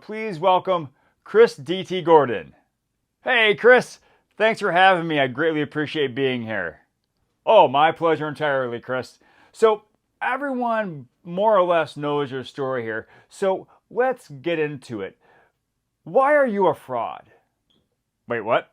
please welcome Chris D.T. Gordon. Hey, Chris. Thanks for having me. I greatly appreciate being here. Oh, my pleasure entirely, Chris. So, everyone more or less knows your story here. So, let's get into it. Why are you a fraud? Wait, what?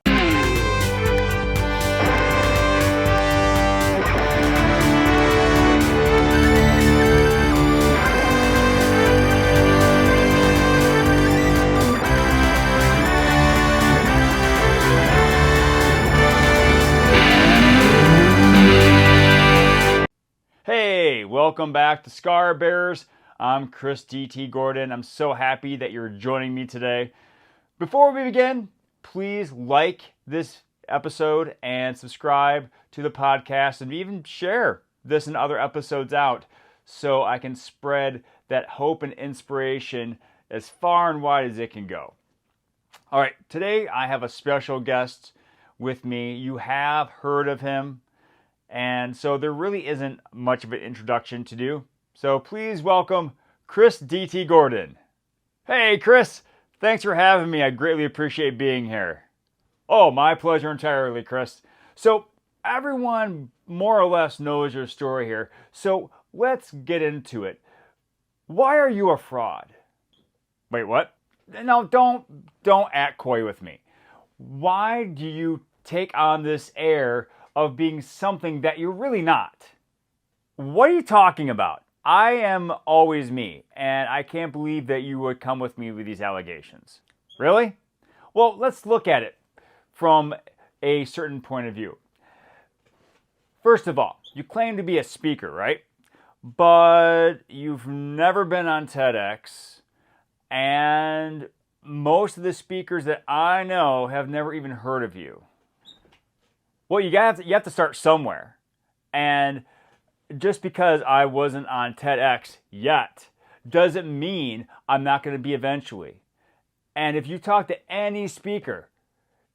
Hey, welcome back to Scar Bearers. I'm Chris D.T. Gordon. I'm so happy that you're joining me today. Before we begin, please like this episode and subscribe to the podcast and even share this and other episodes out so I can spread that hope and inspiration as far and wide as it can go. All right, today I have a special guest with me. You have heard of him. And so there really isn't much of an introduction to do. So please welcome Chris D.T. Gordon. Hey, Chris. Thanks for having me. I greatly appreciate being here. Oh, my pleasure entirely, Chris. So everyone more or less knows your story here. So let's get into it. Why are you a fraud? Wait, what? No, don't act coy with me. Why do you take on this air of being something that you're really not? What are you talking about? I am always me, and I can't believe that you would come with me with these allegations. Really? Well, let's look at it from a certain point of view. First of all, you claim to be a speaker, right? But you've never been on TEDx, and most of the speakers that I know have never even heard of you. Well, you have to start somewhere. And just because I wasn't on TEDx yet doesn't mean I'm not going to be eventually. And if you talk to any speaker,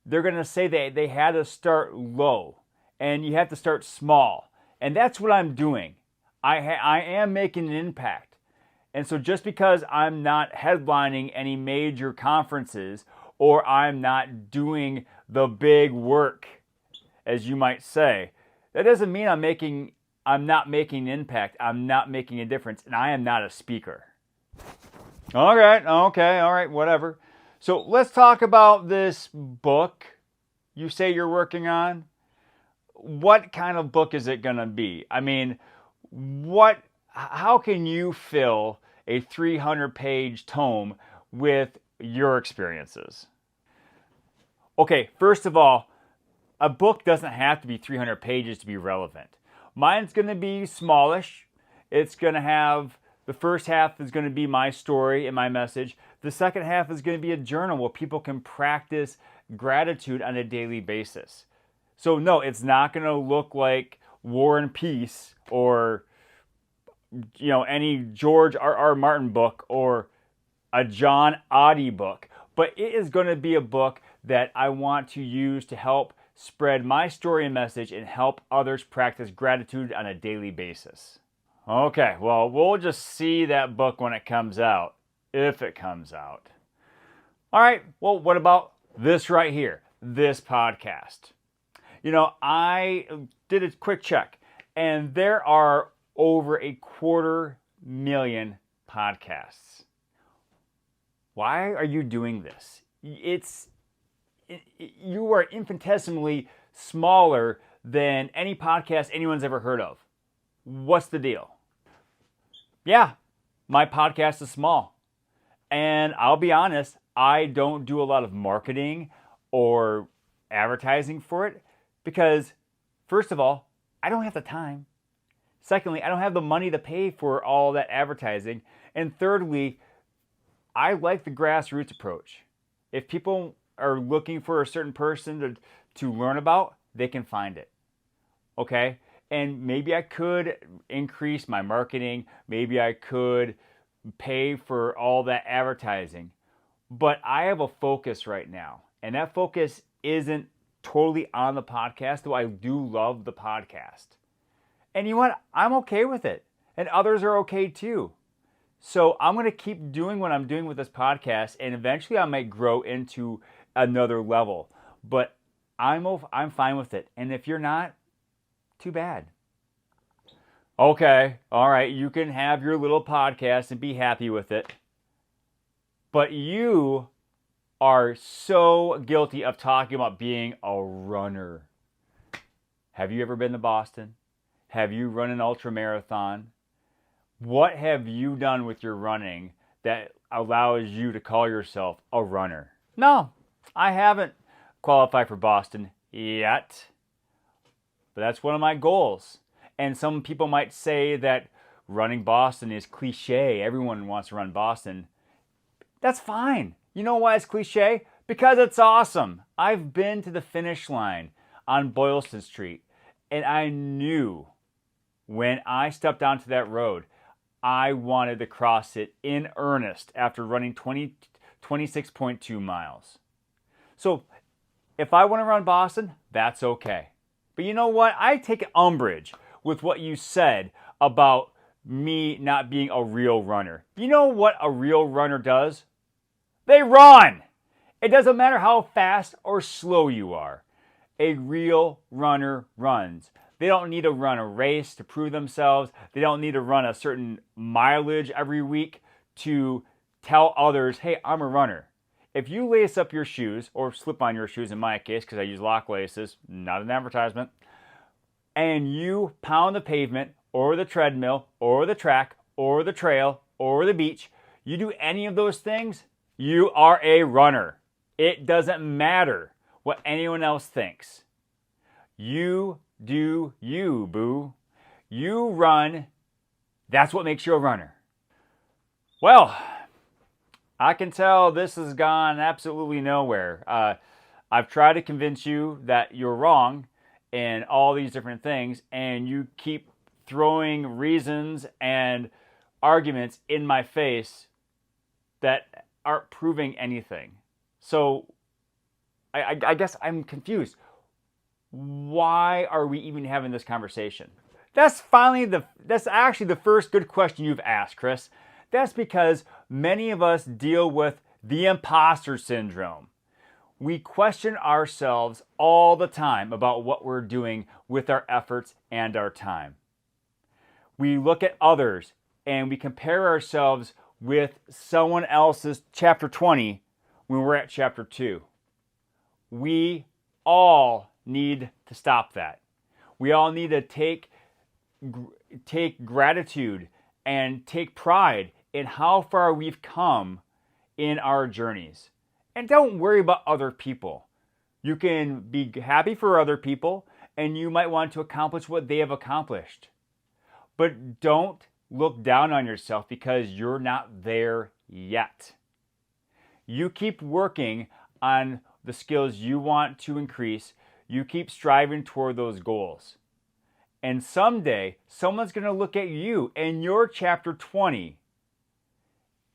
they're going to say they had to start low and you have to start small. And that's what I'm doing. I am making an impact. And so just because I'm not headlining any major conferences or I'm not doing the big work, as you might say, that doesn't mean I'm not making an impact. I'm not making a difference, and I am not a speaker. All right, whatever. So let's talk about this book you say you're working on. What kind of book is it going to be? I mean, how can you fill a 300-page tome with your experiences? Okay, first of all, a book doesn't have to be 300 pages to be relevant. Mine's going to be smallish. It's going to have, the first half is going to be my story and my message. The second half is going to be a journal where people can practice gratitude on a daily basis. So no, it's not going to look like War and Peace or any George R.R. Martin book or a John Oddie book. But it is going to be a book that I want to use to help spread my story and message and help others practice gratitude on a daily basis. Okay, well, we'll just see that book when it comes out, if it comes out. All right, well, what about this right here, this podcast? I did a quick check, and there are over 250,000 podcasts. Why are you doing this? You are infinitesimally smaller than any podcast anyone's ever heard of. What's the deal? Yeah, my podcast is small. And I'll be honest, I don't do a lot of marketing or advertising for it because, first of all, I don't have the time. Secondly, I don't have the money to pay for all that advertising. And thirdly, I like the grassroots approach. If people are looking for a certain person to learn about, they can find it. Okay? And maybe I could increase my marketing. Maybe I could pay for all that advertising. But I have a focus right now. And that focus isn't totally on the podcast, though I do love the podcast. And you know what? I'm okay with it. And others are okay too. So I'm going to keep doing what I'm doing with this podcast, and eventually I might grow into another level. But I'm fine with it. And if you're not, too bad. Okay, all right, you can have your little podcast and be happy with it. But you are so guilty of talking about being a runner. Have you ever been to Boston? Have you run an ultra marathon? What have you done with your running that allows you to call yourself a runner? No, I haven't qualified for Boston yet. But that's one of my goals. And some people might say that running Boston is cliche. Everyone wants to run Boston. That's fine. You know why it's cliche? Because it's awesome. I've been to the finish line on Boylston Street, and I knew when I stepped onto that road, I wanted to cross it in earnest after running 26.2 miles. So if I want to run Boston, that's okay. But you know what? I take umbrage with what you said about me not being a real runner. You know what a real runner does? They run! It doesn't matter how fast or slow you are. A real runner runs. They don't need to run a race to prove themselves. They don't need to run a certain mileage every week to tell others, hey, I'm a runner. If you lace up your shoes, or slip on your shoes in my case, because I use lock laces, not an advertisement, and you pound the pavement, or the treadmill, or the track, or the trail, or the beach, you do any of those things, you are a runner. It doesn't matter what anyone else thinks. You do you, boo. You run. That's what makes you a runner. Well, I can tell this has gone absolutely nowhere. I've tried to convince you that you're wrong in all these different things, and you keep throwing reasons and arguments in my face that aren't proving anything. So I guess I'm confused. Why are we even having this conversation? That's actually the first good question you've asked, Chris. That's because many of us deal with the imposter syndrome. We question ourselves all the time about what we're doing with our efforts and our time. We look at others and we compare ourselves with someone else's chapter 20 when we're at chapter 2. We all need to stop that. We all need to take gratitude and take pride in how far we've come in our journeys. And don't worry about other people. You can be happy for other people, and you might want to accomplish what they have accomplished. But don't look down on yourself because you're not there yet. You keep working on the skills you want to increase. You keep striving toward those goals. And someday, someone's going to look at you and your chapter 20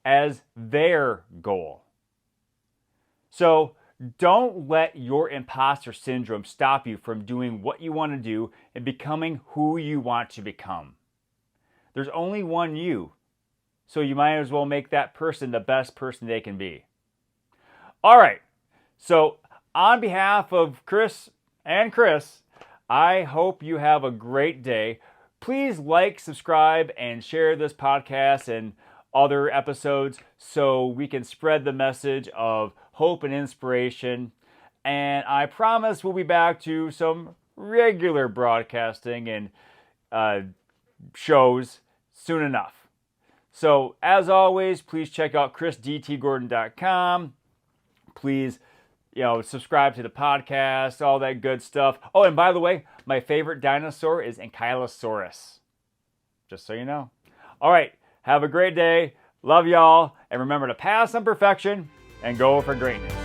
as their goal. So don't let your imposter syndrome stop you from doing what you want to do and becoming who you want to become. There's only one you, so you might as well make that person the best person they can be. All right, so on behalf of Chris and Chris, I hope you have a great day. Please like, subscribe, and share this podcast and other episodes so we can spread the message of hope and inspiration. And I promise we'll be back to some regular broadcasting and shows soon enough. So as always, please check out chrisdtgordon.com. Please, subscribe to the podcast, all that good stuff. Oh, and by the way, my favorite dinosaur is Ankylosaurus. Just so you know. All right. Have a great day. Love y'all. And remember to pass on perfection and go for greatness.